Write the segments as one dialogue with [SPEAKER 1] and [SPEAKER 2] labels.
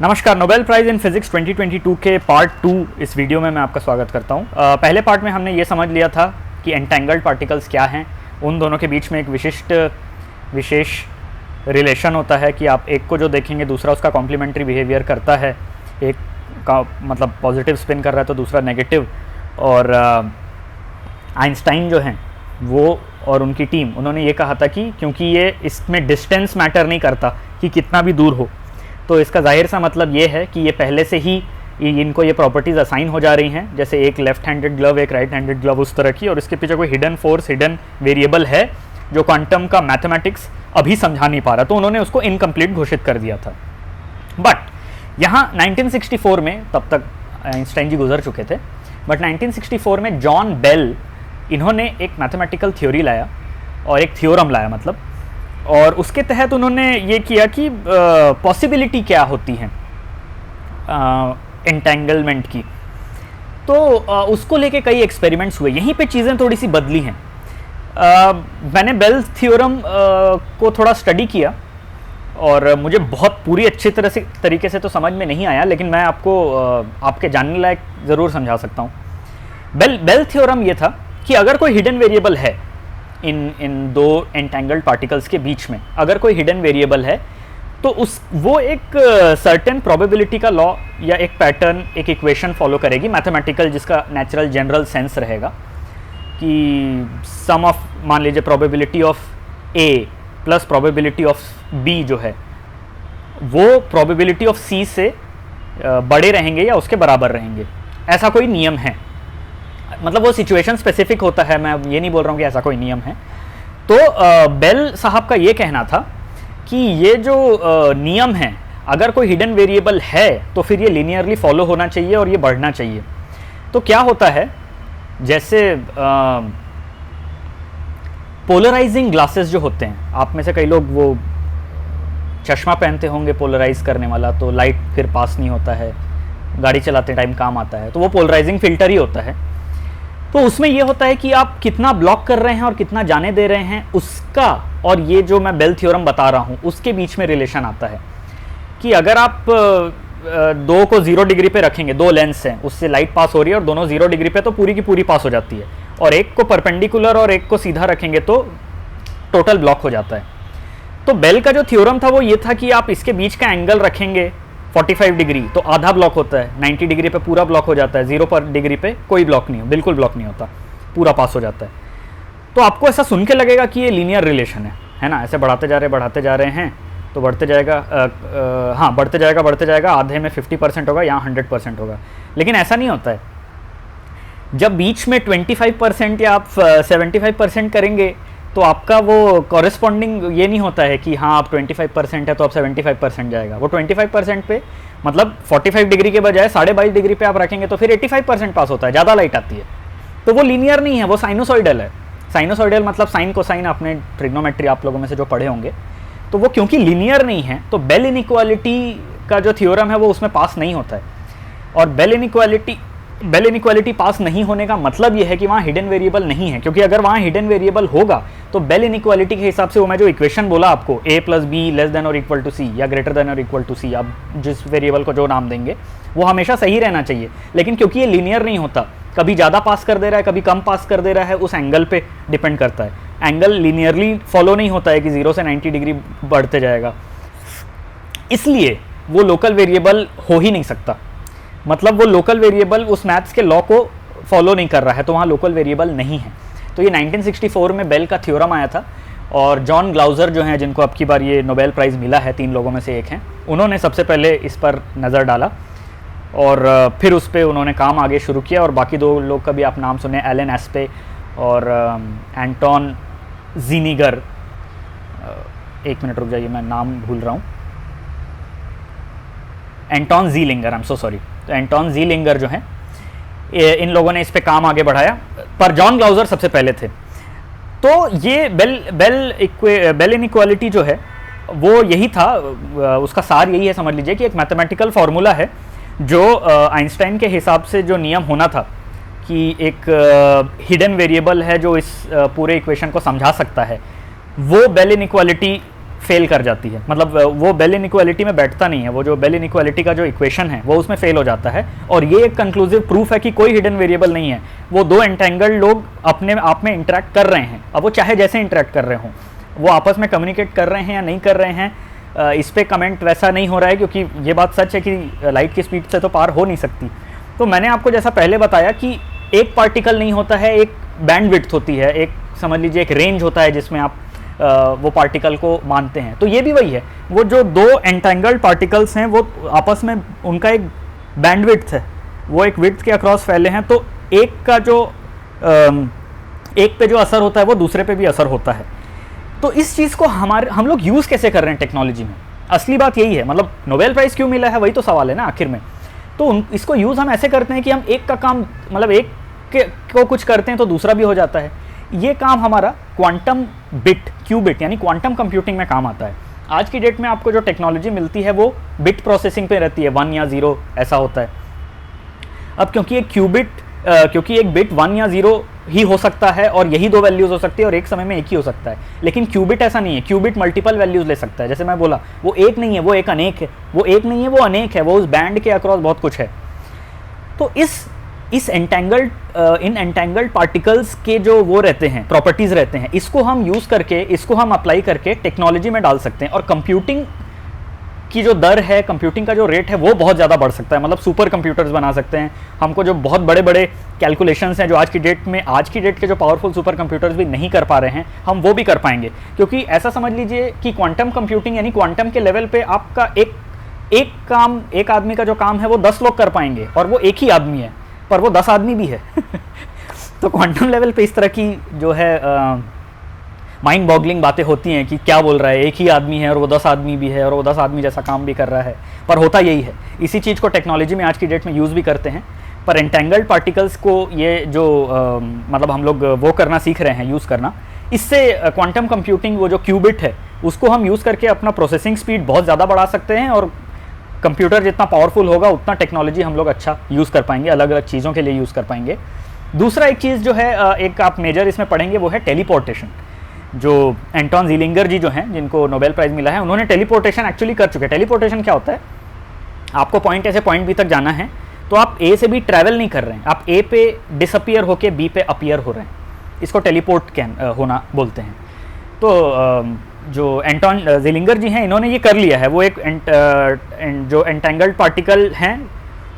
[SPEAKER 1] नमस्कार, Nobel prize in physics 2022 के part 2 इस वीडियो में मैं आपका स्वागत करता हूं। पहले पार्ट में हमने ये समझ लिया था कि एंटेंगल्ड पार्टिकल्स क्या हैं, उन दोनों के बीच में एक विशेष रिलेशन होता है कि आप एक को जो देखेंगे दूसरा उसका कॉम्प्लीमेंट्री बिहेवियर करता है, एक का मतलब पॉजिटिव स्पिन कर रहा है तो दूसरा नेगेटिव। और आइंस्टाइन जो हैं वो और उनकी टीम, उन्होंने ये कहा था कि क्योंकि ये इसमें डिस्टेंस मैटर नहीं करता कि कितना भी दूर हो, तो इसका जाहिर सा मतलब ये है कि ये पहले से ही इनको ये प्रॉपर्टीज़ असाइन हो जा रही हैं, जैसे एक लेफ्ट हैंडेड ग्लव एक राइट हैंडेड ग्लव उस तरह की। और इसके पीछे कोई हिडन फोर्स, हिडन वेरिएबल है जो क्वांटम का मैथमेटिक्स अभी समझा नहीं पा रहा, तो उन्होंने उसको इनकम्प्लीट घोषित कर दिया था। बट यहाँ 1964 में, तब तक आइंस्टाइन जी गुजर चुके थे, बट 1964 में जॉन बेल, इन्होंने एक मैथमेटिकल थ्योरी लाया और एक थ्योरम लाया मतलब, और उसके तहत उन्होंने ये किया कि पॉसिबिलिटी क्या होती है एंटेंगलमेंट की। तो उसको लेके कई एक्सपेरिमेंट्स हुए, यहीं पे चीज़ें थोड़ी सी बदली हैं। मैंने बेल थ्योरम को थोड़ा स्टडी किया और मुझे बहुत पूरी अच्छी तरीके से तो समझ में नहीं आया, लेकिन मैं आपको आपके जानने लायक ज़रूर समझा सकता हूँ। बेल थ्योरम ये था कि अगर कोई हिडन वेरिएबल है इन दो एंटेंगल्ड पार्टिकल्स के बीच में, अगर कोई हिडन वेरिएबल है तो वो एक सर्टेन प्रोबेबिलिटी का लॉ या एक पैटर्न, एक इक्वेशन फॉलो करेगी मैथमेटिकल, जिसका नेचुरल जनरल सेंस रहेगा कि सम ऑफ, मान लीजिए probability of A plus probability of B जो है वो प्रोबेबिलिटी ऑफ सी से बड़े रहेंगे या उसके बराबर रहेंगे, ऐसा कोई नियम है। मतलब वो सिचुएशन स्पेसिफिक होता है, मैं ये नहीं बोल रहा हूँ कि ऐसा कोई नियम है। तो बेल साहब का ये कहना था कि ये जो नियम है, अगर कोई हिडन वेरिएबल है तो फिर ये लीनियरली फॉलो होना चाहिए और ये बढ़ना चाहिए। तो क्या होता है, जैसे पोलराइजिंग ग्लासेस जो होते हैं, आप में से कई लोग वो चश्मा पहनते होंगे पोलराइज करने वाला, तो लाइट फिर पास नहीं होता है, गाड़ी चलाते टाइम काम आता है, तो वो पोलराइजिंग फिल्टर ही होता है। तो उसमें ये होता है कि आप कितना ब्लॉक कर रहे हैं और कितना जाने दे रहे हैं, उसका और ये जो मैं बेल थ्योरम बता रहा हूँ उसके बीच में रिलेशन आता है कि अगर आप दो को 0 डिग्री पे रखेंगे, दो लेंस हैं, उससे लाइट पास हो रही है और दोनों 0 डिग्री पे, तो पूरी की पूरी पास हो जाती है, और एक को परपेंडिकुलर और एक को सीधा रखेंगे तो टोटल ब्लॉक हो जाता है। तो बेल का जो थ्योरम था वो ये था कि आप इसके बीच का एंगल रखेंगे 45 डिग्री तो आधा ब्लॉक होता है, 90 डिग्री पे पूरा ब्लॉक हो जाता है, 0 पर डिग्री पे कोई ब्लॉक नहीं हो, बिल्कुल ब्लॉक नहीं होता, पूरा पास हो जाता है। तो आपको ऐसा सुन के लगेगा कि ये लीनियर रिलेशन है ना, ऐसे बढ़ाते जा रहे हैं तो बढ़ते जाएगा, आधे में 50% होगा, यहाँ 100% होगा। लेकिन ऐसा नहीं होता है। जब बीच में 25% या आप 75% करेंगे तो आपका वो कॉरेस्पॉन्डिंग ये नहीं होता है कि हाँ आप 25% है तो आप 75% जाएगा। वो 25% पे मतलब 45 डिग्री के बजाय 22.5 डिग्री पे आप रखेंगे तो फिर 85% पास होता है, ज़्यादा लाइट आती है। तो वो लीनियर नहीं है, वो साइनोसॉइडल है। साइनोसॉइडल मतलब साइन कोसाइन, आपने ट्रिग्नोमेट्री आप लोगों में से जो पढ़े होंगे, तो वो क्योंकि लीनियर नहीं है तो बेल इनइक्वालिटी का जो थ्योरम है वो उसमें पास नहीं होता है। और बेल इनइक्वालिटी पास नहीं होने का मतलब ये है कि वहाँ हिडन वेरिएबल नहीं है, क्योंकि अगर वहाँ हिडन वेरिएबल होगा तो बेल इनइक्वालिटी के हिसाब से वो मैं जो इक्वेशन बोला आपको, a plus be less than और इक्वल टू सी या ग्रेटर देन और इक्वल टू सी, आप जिस वेरिएबल को जो नाम देंगे वो हमेशा सही रहना चाहिए। लेकिन क्योंकि ये लीनियर नहीं होता, कभी ज़्यादा पास कर दे रहा है कभी कम पास कर दे रहा है, उस एंगल पे डिपेंड करता है। एंगल लीनियरली फॉलो नहीं होता है कि 0 से 90 डिग्री बढ़ते जाएगा, इसलिए वो लोकल वेरिएबल हो ही नहीं सकता। मतलब वो लोकल वेरिएबल उस मैथ्स के लॉ को फॉलो नहीं कर रहा है, तो वहाँ लोकल वेरिएबल नहीं है। तो ये 1964 में बेल का थ्योरम आया था, और जॉन ग्लाउजर जो हैं, जिनको अब की बार ये नोबेल प्राइज़ मिला है, 3 लोगों में से एक हैं, उन्होंने सबसे पहले इस पर नज़र डाला और फिर उस पर उन्होंने काम आगे शुरू किया। और बाकी 2 लोग का भी आप नाम सुने, एलन एस्पे और एंटोन ज़ीनिगर। एक मिनट रुक जाइए, मैं नाम भूल रहा हूँ, Anton Zeilinger, I am so sorry. तो एंटोन ज़ीलिंगर जो हैं, इन लोगों ने इस पे काम आगे बढ़ाया, पर जॉन ग्लाउजर सबसे पहले थे। तो ये बेल इनइक्वालिटी जो है वो यही था, उसका सार यही है, समझ लीजिए कि एक मैथमेटिकल फार्मूला है जो आइंस्टाइन के हिसाब से जो नियम होना था कि एक हिडन वेरिएबल है जो इस पूरे इक्वेशन को समझा सकता है, वो बेल इनइक्वालिटी फेल कर जाती है, मतलब वो बेल इनइक्वालिटी में बैठता नहीं है, वो जो बेल इनइक्वालिटी का जो इक्वेशन है वो उसमें फेल हो जाता है। और ये एक कंक्लूसिव प्रूफ है कि कोई हिडन वेरिएबल नहीं है, वो दो एंटेंगल्ड लोग अपने आप में इंटरेक्ट कर रहे हैं। अब वो चाहे जैसे इंटरेक्ट कर रहे हों, वो आपस में कम्युनिकेट कर रहे हैं या नहीं कर रहे हैं, इस पर कमेंट वैसा नहीं हो रहा है, क्योंकि ये बात सच है कि लाइट की स्पीड से तो पार हो नहीं सकती। तो मैंने आपको जैसा पहले बताया कि एक पार्टिकल नहीं होता है, एक बैंडविड्थ होती है, एक समझ लीजिए एक रेंज होता है जिसमें आप वो पार्टिकल को मानते हैं। तो ये भी वही है, वो जो दो एंटेंगल्ड पार्टिकल्स हैं वो आपस में उनका एक बैंडविड्थ है, वो एक विड्थ के अक्रॉस फैले हैं, तो एक का जो एक पे जो असर होता है वो दूसरे पे भी असर होता है। तो इस चीज़ को हम लोग यूज़ कैसे कर रहे हैं टेक्नोलॉजी में, असली बात यही है। मतलब नोबेल प्राइज़ क्यों मिला है, वही तो सवाल है ना आखिर में। तो इसको यूज़ हम ऐसे करते हैं कि हम एक का काम, मतलब एक को कुछ करते हैं तो दूसरा भी हो जाता है। ये काम हमारा क्वांटम बिट, क्यूबिट यानी क्वांटम कंप्यूटिंग में काम आता है। आज की डेट में आपको जो टेक्नोलॉजी मिलती है वो बिट प्रोसेसिंग पे रहती है, 1 या 0 ऐसा होता है। अब क्योंकि एक बिट 1 या 0 ही हो सकता है और यही दो वैल्यूज़ हो सकती है और एक समय में एक ही हो सकता है, लेकिन क्यूबिट ऐसा नहीं है। क्यूबिट मल्टीपल वैल्यूज़ ले सकता है। जैसे मैं बोला, वो एक नहीं है, वो एक अनेक है, वो एक नहीं है, वो अनेक है, वो उस बैंड के अक्रॉस बहुत कुछ है। तो इस इन एंटेंगल्ड पार्टिकल्स के जो वो रहते हैं, प्रॉपर्टीज़ रहते हैं, इसको हम यूज़ करके, इसको हम अप्लाई करके टेक्नोलॉजी में डाल सकते हैं। और कंप्यूटिंग की जो दर है, कंप्यूटिंग का जो रेट है, वो बहुत ज़्यादा बढ़ सकता है। मतलब सुपर कंप्यूटर्स बना सकते हैं। हमको जो बहुत बड़े बड़े कैलकुलेशंस हैं जो आज की डेट के जो पावरफुल सुपर कंप्यूटर्स भी नहीं कर पा रहे हैं, हम वो भी कर पाएंगे। क्योंकि ऐसा समझ लीजिए कि क्वांटम कंप्यूटिंग यानी क्वांटम के लेवल पे आपका एक आदमी का जो काम है वो 10 लोग कर पाएंगे, और वो एक ही आदमी है पर वो 10 आदमी भी है। तो क्वांटम लेवल पे इस तरह की जो है माइंड बॉगलिंग बातें होती हैं कि क्या बोल रहा है, एक ही आदमी है और वो 10 आदमी भी है और वो 10 आदमी जैसा काम भी कर रहा है, पर होता यही है। इसी चीज़ को टेक्नोलॉजी में आज की डेट में यूज़ भी करते हैं। पर एंटेंगल्ड पार्टिकल्स को ये जो मतलब हम लोग वो करना सीख रहे हैं, यूज़ करना, इससे क्वांटम कंप्यूटिंग वो जो क्यूबिट है उसको हम यूज़ करके अपना प्रोसेसिंग स्पीड बहुत ज़्यादा बढ़ा सकते हैं। और कंप्यूटर जितना पावरफुल होगा उतना टेक्नोलॉजी हम लोग अच्छा यूज़ कर पाएंगे, अलग अलग चीज़ों के लिए यूज़ कर पाएंगे। दूसरा एक चीज़ जो है, एक आप मेजर इसमें पढ़ेंगे, वो है टेलीपोर्टेशन। जो एंटोन ज़ीलिंगर जी जो हैं, जिनको नोबेल प्राइज़ मिला है, उन्होंने टेलीपोर्टेशन एक्चुअली कर चुके हैं। टेलीपोर्टेशन क्या होता है, आपको पॉइंट ए से पॉइंट बी तक जाना है, तो आप ए से बी ट्रैवल नहीं कर रहे हैं, आप ए पे डिसअपियर होके बी पे अपीयर हो रहे हैं। इसको टेलीपोर्ट होना बोलते हैं। तो जो एंटोन ज़ीलिंगर जी हैं, इन्होंने ये कर लिया है। वो एक जो एंटेंगल्ड पार्टिकल हैं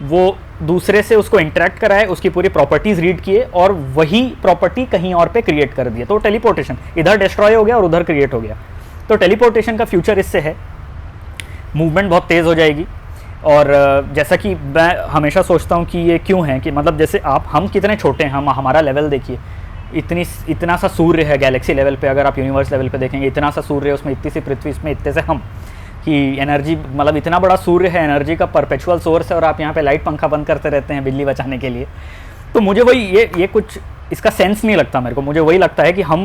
[SPEAKER 1] वो दूसरे से उसको इंटरेक्ट कराए, उसकी पूरी प्रॉपर्टीज़ रीड किए और वही प्रॉपर्टी कहीं और पे क्रिएट कर दिए। तो टेलीपोर्टेशन, इधर डिस्ट्रॉय हो गया और उधर क्रिएट हो गया। तो टेलीपोर्टेशन का फ्यूचर इससे है, मूवमेंट बहुत तेज़ हो जाएगी। और जैसा कि मैं हमेशा सोचता हूँ कि ये क्यों है, कि मतलब जैसे हम कितने छोटे हैं, हमारा लेवल देखिए, इतना सा सूर्य है गैलेक्सी लेवल पे, अगर आप यूनिवर्स लेवल पे देखेंगे, इतना सा सूर्य है, उसमें इतनी सी पृथ्वी, इसमें इतने से हम, कि एनर्जी, मतलब इतना बड़ा सूर्य है, एनर्जी का परपेचुअल सोर्स है, और आप यहाँ पे लाइट पंखा बंद करते रहते हैं बिजली बचाने के लिए। तो मुझे वही ये कुछ इसका सेंस नहीं लगता मेरे को। मुझे वही लगता है कि हम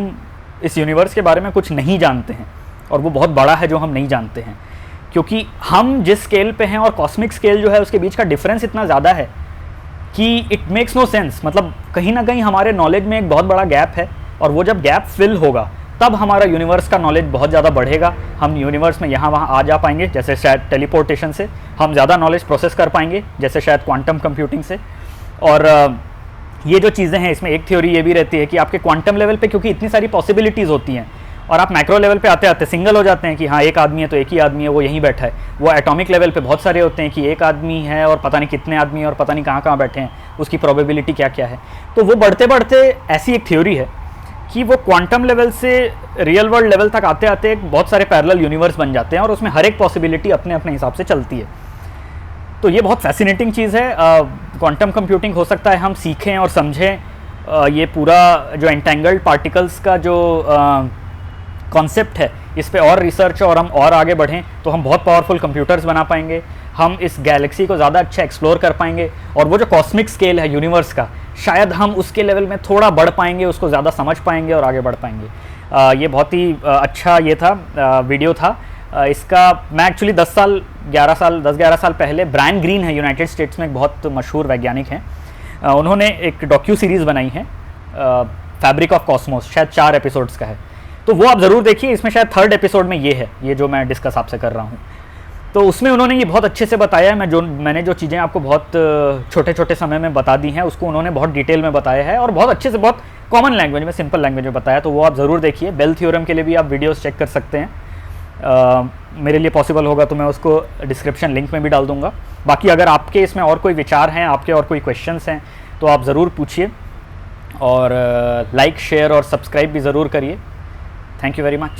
[SPEAKER 1] इस यूनिवर्स के बारे में कुछ नहीं जानते हैं, और वो बहुत बड़ा है जो हम नहीं जानते हैं, क्योंकि हम जिस स्केल पे हैं और कॉस्मिक स्केल जो है उसके बीच का डिफरेंस इतना ज़्यादा है कि इट मेक्स नो सेंस। मतलब कहीं ना कहीं हमारे नॉलेज में एक बहुत बड़ा गैप है, और वो जब गैप फिल होगा तब हमारा यूनिवर्स का नॉलेज बहुत ज़्यादा बढ़ेगा। हम यूनिवर्स में यहाँ वहाँ आ जा पाएंगे, जैसे शायद टेलीपोर्टेशन से हम ज़्यादा नॉलेज प्रोसेस कर पाएंगे, जैसे शायद क्वांटम कंप्यूटिंग से। और ये जो चीज़ें हैं, इसमें एक थ्योरी ये भी रहती है कि आपके क्वांटम लेवल पे क्योंकि इतनी सारी पॉसिबिलिटीज़ होती हैं, और आप मैक्रो लेवल पे आते आते सिंगल हो जाते हैं कि हाँ एक आदमी है तो एक ही आदमी है, वो यहीं बैठा है। वो एटॉमिक लेवल पे बहुत सारे होते हैं कि एक आदमी है और पता नहीं कितने आदमी हैं और पता नहीं कहाँ कहाँ बैठे हैं, उसकी प्रोबेबिलिटी क्या क्या है। तो वो बढ़ते बढ़ते ऐसी एक थ्योरी है कि वो क्वांटम लेवल से रियल वर्ल्ड लेवल तक आते आते बहुत सारे पैरेलल यूनिवर्स बन जाते हैं, और उसमें हर एक पॉसिबिलिटी अपने अपने हिसाब से चलती है। तो ये बहुत फैसिनेटिंग चीज़ है। क्वांटम कंप्यूटिंग हो सकता है हम सीखें और समझें ये पूरा जो एंटेंगल्ड पार्टिकल्स का जो कॉन्सेप्ट है, इस पे और रिसर्च और हम और आगे बढ़ें तो हम बहुत पावरफुल कंप्यूटर्स बना पाएंगे, हम इस गैलेक्सी को ज़्यादा अच्छा एक्सप्लोर कर पाएंगे, और वो जो कॉस्मिक स्केल है यूनिवर्स का, शायद हम उसके लेवल में थोड़ा बढ़ पाएंगे, उसको ज़्यादा समझ पाएंगे और आगे बढ़ पाएंगे। ये बहुत ही अच्छा ये था वीडियो था। इसका मैं एक्चुअली 10-11 साल पहले, ब्रायन ग्रीन है यूनाइटेड स्टेट्स में एक बहुत मशहूर वैज्ञानिक हैं, उन्होंने एक डॉक्यू सीरीज़ बनाई है फैब्रिक ऑफ कॉस्मोस, शायद 4 एपिसोड्स का है। तो वो आप ज़रूर देखिए, इसमें शायद 3rd एपिसोड में ये है, ये जो मैं डिस्कस आपसे कर रहा हूँ। तो उसमें उन्होंने ये बहुत अच्छे से बताया है। मैंने जो चीज़ें आपको बहुत छोटे छोटे समय में बता दी हैं, उसको उन्होंने बहुत डिटेल में बताया है और बहुत अच्छे से, बहुत कॉमन लैंग्वेज में, सिंपल लैंग्वेज में बताया। तो वो आप ज़रूर देखिए। बेल थ्योरम के लिए भी आप वीडियोस चेक कर सकते हैं। मेरे लिए पॉसिबल होगा तो मैं उसको डिस्क्रिप्शन लिंक में भी डाल दूंगा। बाकी अगर आपके इसमें और कोई विचार हैं, आपके और कोई क्वेश्चंस हैं, तो आप ज़रूर पूछिए और लाइक, शेयर और सब्सक्राइब भी ज़रूर करिए। Thank you very much.